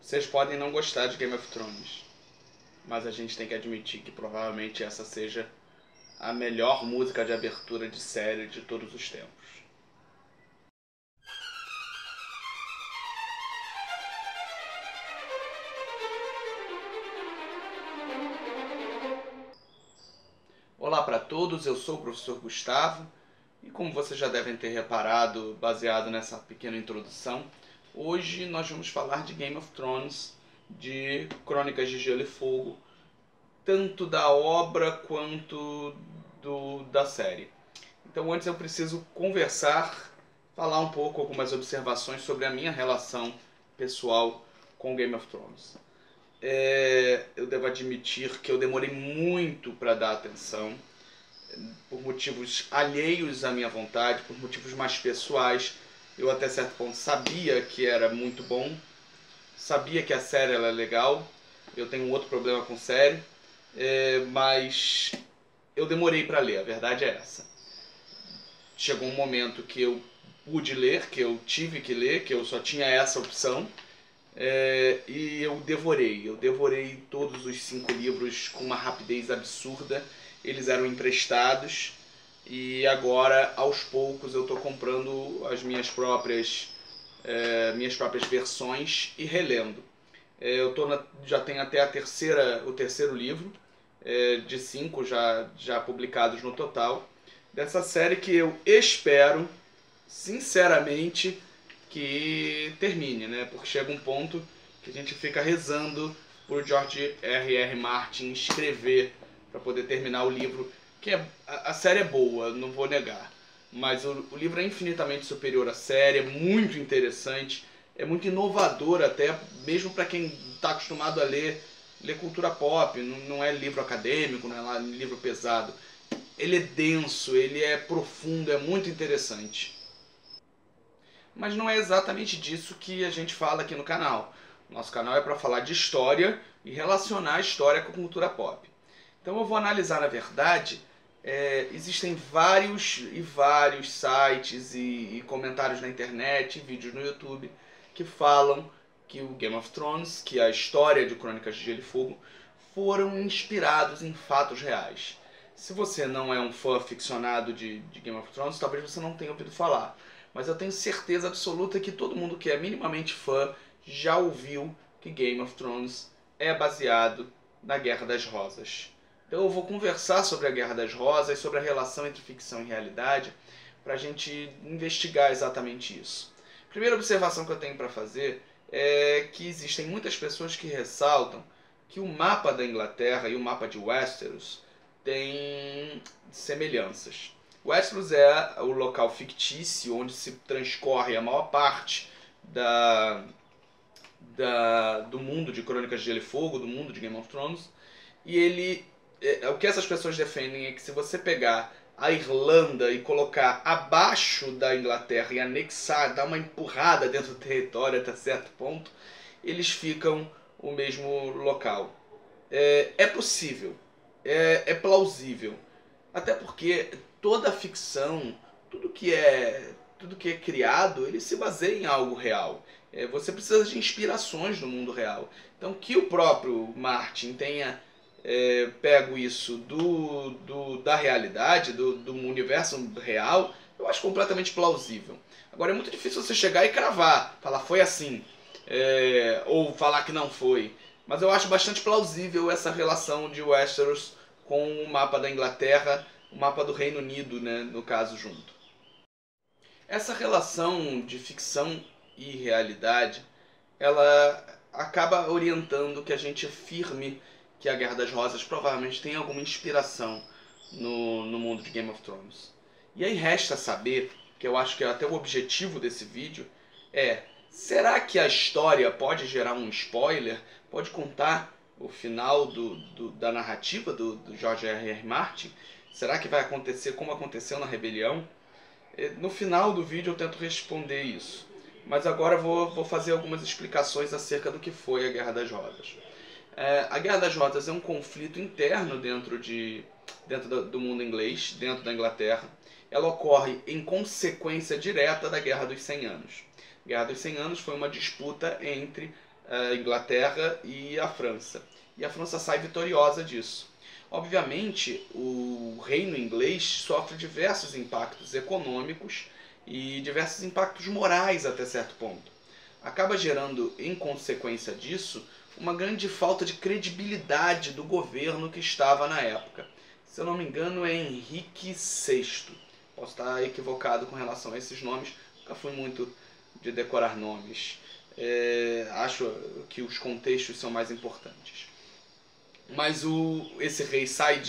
Vocês podem não gostar de Game of Thrones, mas a gente tem que admitir que provavelmente essa seja a melhor música de abertura de série de todos os tempos. Olá para todos, eu sou o professor Gustavo e como vocês já devem ter reparado, baseado nessa pequena introdução, hoje nós vamos falar de Game of Thrones, de Crônicas de Gelo e Fogo, tanto da obra quanto da série. Então antes eu preciso falar um pouco, algumas observações sobre a minha relação pessoal com Game of Thrones. Eu devo admitir que eu demorei muito para dar atenção, por motivos alheios à minha vontade, por motivos mais pessoais. Eu até certo ponto sabia que era muito bom, sabia que a série era legal, eu tenho um outro problema com série, mas eu demorei para ler, a verdade é essa. Chegou um momento que eu pude ler, que eu tive que ler, que eu só tinha essa opção, e eu devorei todos os 5 livros com uma rapidez absurda. Eles eram emprestados e agora aos poucos eu estou comprando as minhas próprias versões e relendo. Já tenho até o terceiro livro, de 5 já publicados no total, dessa série que eu espero, sinceramente, que termine, né? Porque chega um ponto que a gente fica rezando por George R.R. Martin escrever para poder terminar o livro, que a série é boa, não vou negar, mas o livro é infinitamente superior à série, é muito interessante, é muito inovador até, mesmo para quem está acostumado a ler cultura pop, não é livro acadêmico, não é livro pesado. Ele é denso, ele é profundo, é muito interessante. Mas não é exatamente disso que a gente fala aqui no canal. Nosso canal é para falar de história e relacionar a história com a cultura pop. Então eu vou analisar, na verdade, existem vários sites e comentários na internet, vídeos no YouTube, que falam que o Game of Thrones, que a história de Crônicas de Gelo e Fogo, foram inspirados em fatos reais. Se você não é um fã ficcionado de Game of Thrones, talvez você não tenha ouvido falar. Mas eu tenho certeza absoluta que todo mundo que é minimamente fã já ouviu que Game of Thrones é baseado na Guerra das Rosas. Então eu vou conversar sobre a Guerra das Rosas, sobre a relação entre ficção e realidade, para a gente investigar exatamente isso. A primeira observação que eu tenho para fazer é que existem muitas pessoas que ressaltam que o mapa da Inglaterra e o mapa de Westeros têm semelhanças. Westeros é o local fictício onde se transcorre a maior parte do mundo de Crônicas de Gelo e Fogo, do mundo de Game of Thrones. E o que essas pessoas defendem é que se você pegar a Irlanda e colocar abaixo da Inglaterra e anexar, dar uma empurrada dentro do território até certo ponto, eles ficam o mesmo local. É possível, é plausível. Até porque toda a ficção, tudo que é criado, ele se baseia em algo real. Você precisa de inspirações no mundo real. Então que o próprio Martin tenha pego isso da realidade, do universo real, eu acho completamente plausível. Agora é muito difícil você chegar e cravar, falar foi assim, ou falar que não foi. Mas eu acho bastante plausível essa relação de Westeros com o mapa da Inglaterra, o mapa do Reino Unido, né, no caso, junto. Essa relação de ficção e realidade, ela acaba orientando que a gente afirme que a Guerra das Rosas provavelmente tem alguma inspiração no mundo de Game of Thrones. E aí resta saber, que eu acho que é até o objetivo desse vídeo, será que a história pode gerar um spoiler? Pode contar o final da narrativa do George R.R. Martin? Será que vai acontecer como aconteceu na Rebelião? No final do vídeo eu tento responder isso. Mas agora vou fazer algumas explicações acerca do que foi a Guerra das Rosas. A Guerra das Rosas é um conflito interno dentro do mundo inglês, dentro da Inglaterra. Ela ocorre em consequência direta da Guerra dos 100 Anos. A Guerra dos 100 Anos foi uma disputa entre a Inglaterra e a França. E a França sai vitoriosa disso. Obviamente, o reino inglês sofre diversos impactos econômicos e diversos impactos morais até certo ponto. Acaba gerando, em consequência disso, uma grande falta de credibilidade do governo que estava na época. Se eu não me engano, é Henrique VI. Posso estar equivocado com relação a esses nomes, nunca fui muito de decorar nomes. Acho que os contextos são mais importantes. Mas esse rei sai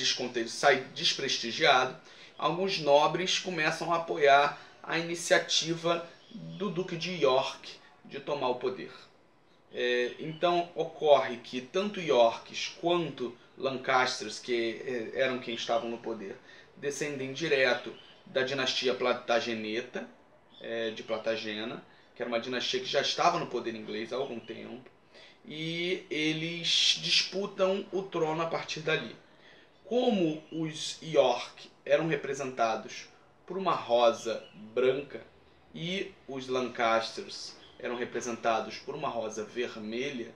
desprestigiado. Alguns nobres começam a apoiar a iniciativa do Duque de York de tomar o poder. Então ocorre que tanto Yorks quanto Lancasters, que eram quem estavam no poder, descendem direto da dinastia Plantageneta, de Platagena, que era uma dinastia que já estava no poder inglês há algum tempo, e eles disputam o trono a partir dali. Como os York eram representados por uma rosa branca e os Lancasters eram representados por uma rosa vermelha,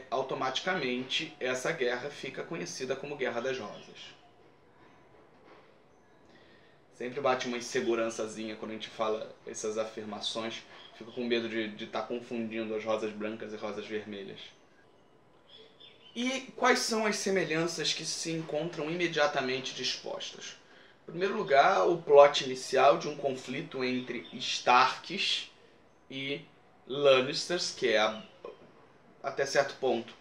automaticamente essa guerra fica conhecida como Guerra das Rosas. Sempre bate uma insegurançazinha quando a gente fala essas afirmações. Fico com medo de estar confundindo as rosas brancas e rosas vermelhas. E quais são as semelhanças que se encontram imediatamente dispostas? Em primeiro lugar, o plot inicial de um conflito entre Starks e Lannisters, que é, até certo ponto,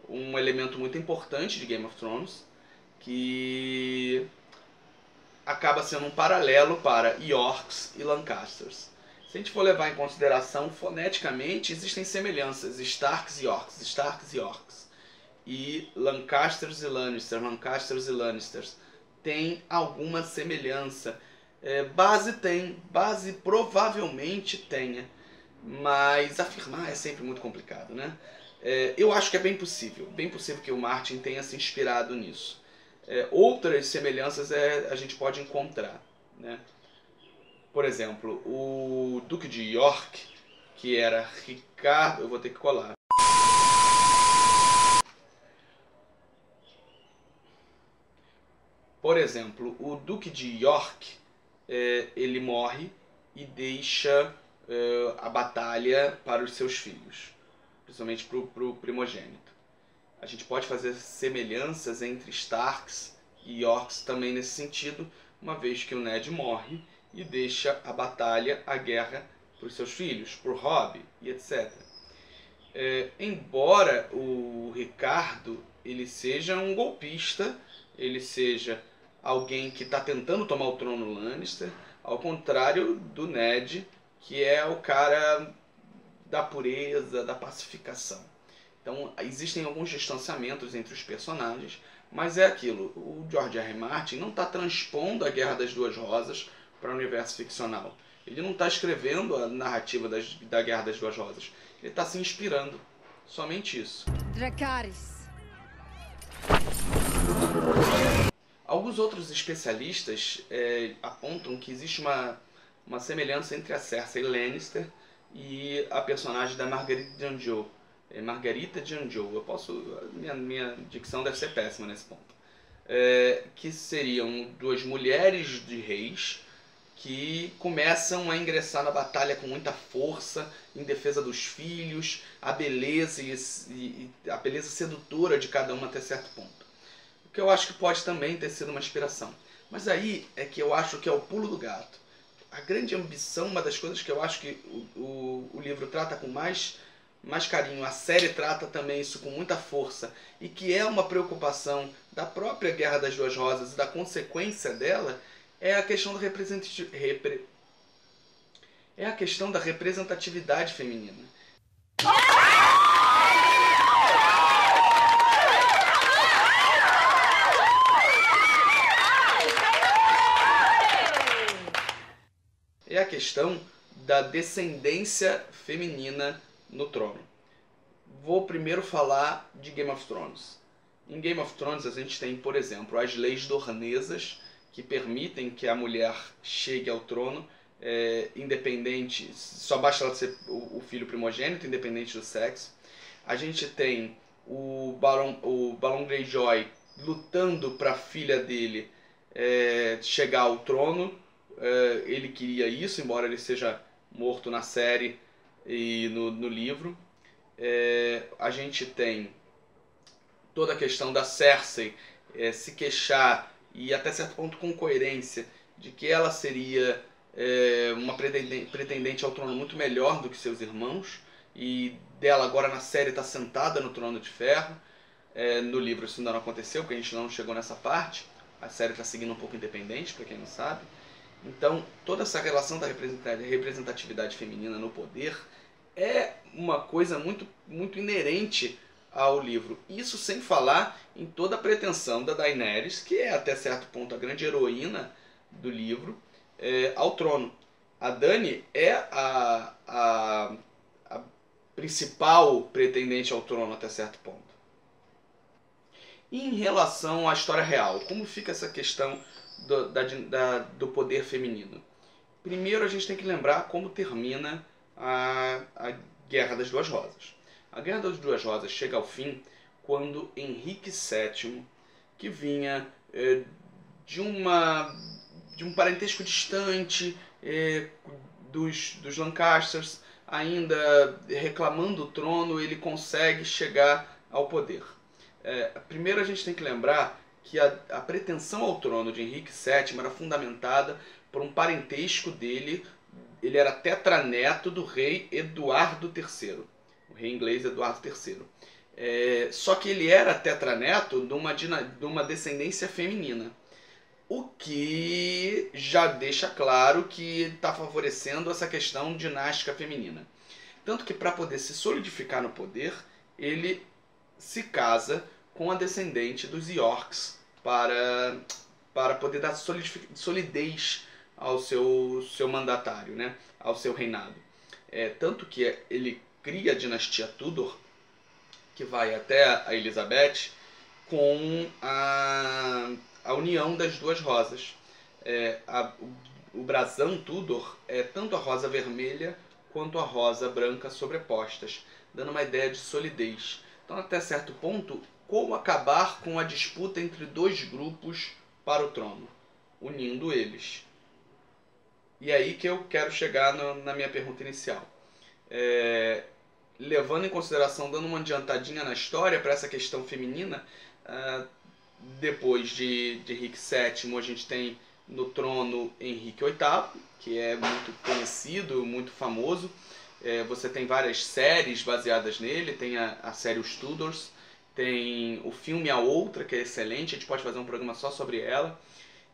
um elemento muito importante de Game of Thrones, que acaba sendo um paralelo para Yorks e Lancasters. Se a gente for levar em consideração, foneticamente, existem semelhanças, Starks e Yorks, Starks e Yorks. E Lancasters e Lannisters, Lancasters e Lannisters. Tem alguma semelhança. Base provavelmente tenha, mas afirmar é sempre muito complicado, né? Eu acho que é bem possível que o Martin tenha se inspirado nisso. Outras semelhanças a gente pode encontrar, né? Por exemplo, o Duque de York, que era Ricardo... Eu vou ter que colar. Por exemplo, o Duque de York, ele morre e deixa a batalha para os seus filhos, principalmente para o primogênito. A gente pode fazer semelhanças entre Starks e Yorks também nesse sentido, uma vez que o Ned morre e deixa a batalha, a guerra, para os seus filhos, por Robb e etc. Embora o Ricardo ele seja um golpista, ele seja alguém que está tentando tomar o trono Lannister, ao contrário do Ned, que é o cara da pureza, da pacificação. Então existem alguns distanciamentos entre os personagens, mas é aquilo, o George R. R. Martin não está transpondo a Guerra das Duas Rosas para o universo ficcional. Ele não está escrevendo a narrativa da Guerra das Duas Rosas. Ele está se inspirando. Somente isso. Dracarys. Alguns outros especialistas apontam que existe uma semelhança entre a Cersei Lannister e a personagem da Marguerite Johnjo. Margarita Johnjo. Minha dicção deve ser péssima nesse ponto. Que seriam duas mulheres de reis que começam a ingressar na batalha com muita força, em defesa dos filhos, a beleza e a beleza sedutora de cada uma até certo ponto. O que eu acho que pode também ter sido uma inspiração. Mas aí é que eu acho que é o pulo do gato. A grande ambição, uma das coisas que eu acho que o livro trata com mais carinho, a série trata também isso com muita força, e que é uma preocupação da própria Guerra das Duas Rosas e da consequência dela, é a questão da representatividade feminina. É a questão da descendência feminina no trono. Vou primeiro falar de Game of Thrones. Em Game of Thrones a gente tem, por exemplo, as leis dornesas que permitem que a mulher chegue ao trono independente, só basta ela ser o filho primogênito, independente do sexo. A gente tem o Balon Greyjoy lutando para a filha dele chegar ao trono. Ele queria isso, embora ele seja morto na série e no livro. A gente tem toda a questão da Cersei se queixar, e até certo ponto com coerência, de que ela seria uma pretendente ao trono muito melhor do que seus irmãos, e dela agora na série está sentada no Trono de Ferro. No livro isso ainda não aconteceu, porque a gente não chegou nessa parte. A série está seguindo um pouco independente, para quem não sabe. Então, toda essa relação da representatividade feminina no poder é uma coisa muito, muito inerente ao livro. Isso sem falar em toda a pretensão da Daenerys, que é até certo ponto a grande heroína do livro, ao trono. A Dany é a principal pretendente ao trono até certo ponto. E em relação à história real, como fica essa questão do poder feminino? Primeiro a gente tem que lembrar como termina a Guerra das Duas Rosas. A Guerra das Duas Rosas chega ao fim quando Henrique VII, que vinha de um parentesco distante dos Lancasters, ainda reclamando o trono, ele consegue chegar ao poder. Primeiro a gente tem que lembrar que a pretensão ao trono de Henrique VII era fundamentada por um parentesco dele. Ele era tetraneto do rei Eduardo III, o rei inglês Eduardo III. Só que ele era tetraneto de uma descendência feminina, o que já deixa claro que está favorecendo essa questão dinástica feminina. Tanto que para poder se solidificar no poder, ele se casa com a descendente dos Yorks para poder dar solidez ao seu mandatário, né? Ao seu reinado. Tanto que ele cria a dinastia Tudor, que vai até a Elizabeth, com a união das duas rosas. O brasão Tudor é tanto a rosa vermelha quanto a rosa branca sobrepostas, dando uma ideia de solidez. Então, até certo ponto, como acabar com a disputa entre dois grupos para o trono, unindo eles. E é aí que eu quero chegar na minha pergunta inicial. Levando em consideração, dando uma adiantadinha na história para essa questão feminina, depois de Henrique VII, a gente tem no trono Henrique VIII, que é muito conhecido, muito famoso. Você tem várias séries baseadas nele, tem a série Os Tudors, tem o filme A Outra, que é excelente, a gente pode fazer um programa só sobre ela.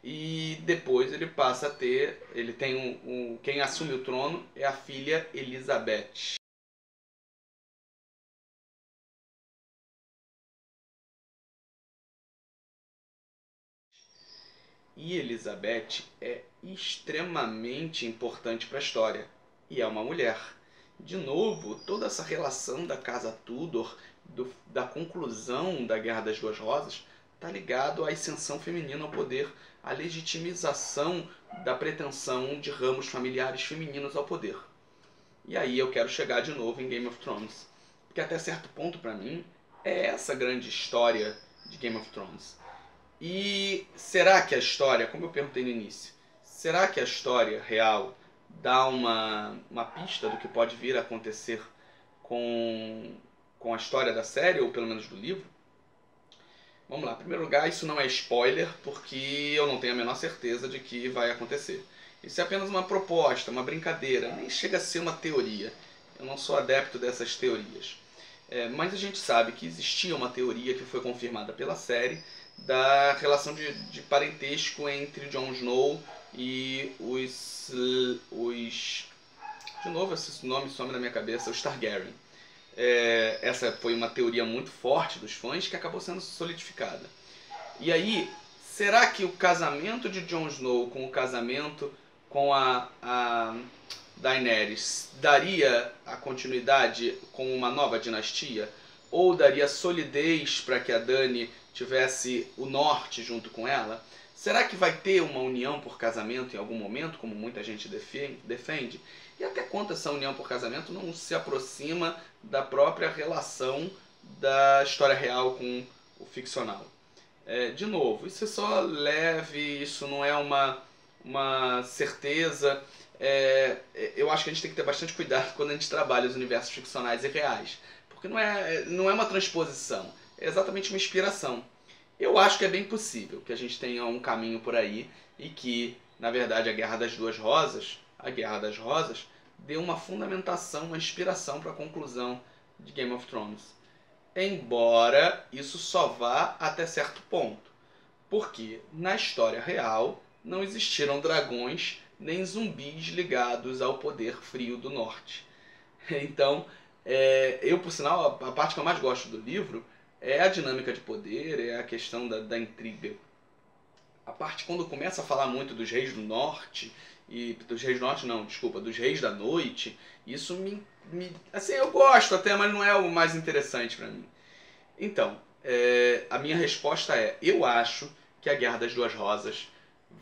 E depois ele passa a ter, ele tem quem assume o trono é a filha Elizabeth. E Elizabeth é extremamente importante para a história, e é uma mulher. De novo, toda essa relação da casa Tudor, da conclusão da Guerra das Duas Rosas, está ligado à ascensão feminina ao poder, à legitimização da pretensão de ramos familiares femininos ao poder. E aí eu quero chegar de novo em Game of Thrones, porque até certo ponto, para mim, é essa grande história de Game of Thrones. E será que a história, como eu perguntei no início, será que a história real dá uma pista do que pode vir a acontecer com a história da série, ou pelo menos do livro? Vamos lá, em primeiro lugar, isso não é spoiler, porque eu não tenho a menor certeza de que vai acontecer. Isso é apenas uma proposta, uma brincadeira, nem chega a ser uma teoria. Eu não sou adepto dessas teorias. Mas a gente sabe que existia uma teoria que foi confirmada pela série, da relação de parentesco entre Jon Snow e os... De novo, esse nome some da minha cabeça, os Targaryen. Essa foi uma teoria muito forte dos fãs que acabou sendo solidificada. E aí, será que o casamento de Jon Snow com o casamento com a Daenerys daria a continuidade com uma nova dinastia? Ou daria solidez para que a Dany tivesse o norte junto com ela? Será que vai ter uma união por casamento em algum momento, como muita gente defende? E até quanto essa união por casamento não se aproxima da própria relação da história real com o ficcional? De novo, isso é só leve, isso não é uma certeza. Eu acho que a gente tem que ter bastante cuidado quando a gente trabalha os universos ficcionais e reais, porque não é uma transposição, é exatamente uma inspiração. Eu acho que é bem possível que a gente tenha um caminho por aí e que, na verdade, a Guerra das Rosas, dê uma fundamentação, uma inspiração para a conclusão de Game of Thrones. Embora isso só vá até certo ponto, porque na história real não existiram dragões nem zumbis ligados ao poder frio do norte. Então, eu, por sinal, a parte que eu mais gosto do livro é a dinâmica de poder, é a questão da intriga. A parte quando começa a falar muito dos reis do norte, dos reis da noite, isso assim, eu gosto até, mas não é o mais interessante para mim. Então, a minha resposta eu acho que a Guerra das Duas Rosas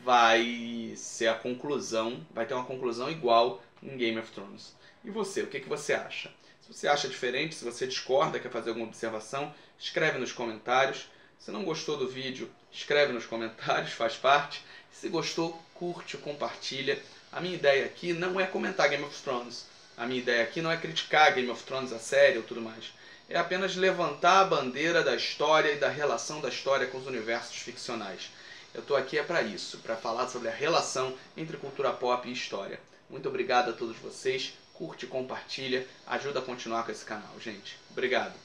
vai ser a conclusão, vai ter uma conclusão igual em Game of Thrones. E você, o que você acha? Se você acha diferente, se você discorda, quer fazer alguma observação, escreve nos comentários. Se não gostou do vídeo, escreve nos comentários, faz parte. Se gostou, curte, compartilha. A minha ideia aqui não é comentar Game of Thrones. A minha ideia aqui não é criticar Game of Thrones, a série ou tudo mais. É apenas levantar a bandeira da história e da relação da história com os universos ficcionais. Eu estou aqui para isso, para falar sobre a relação entre cultura pop e história. Muito obrigado a todos vocês. Curte, compartilha, ajuda a continuar com esse canal, gente. Obrigado.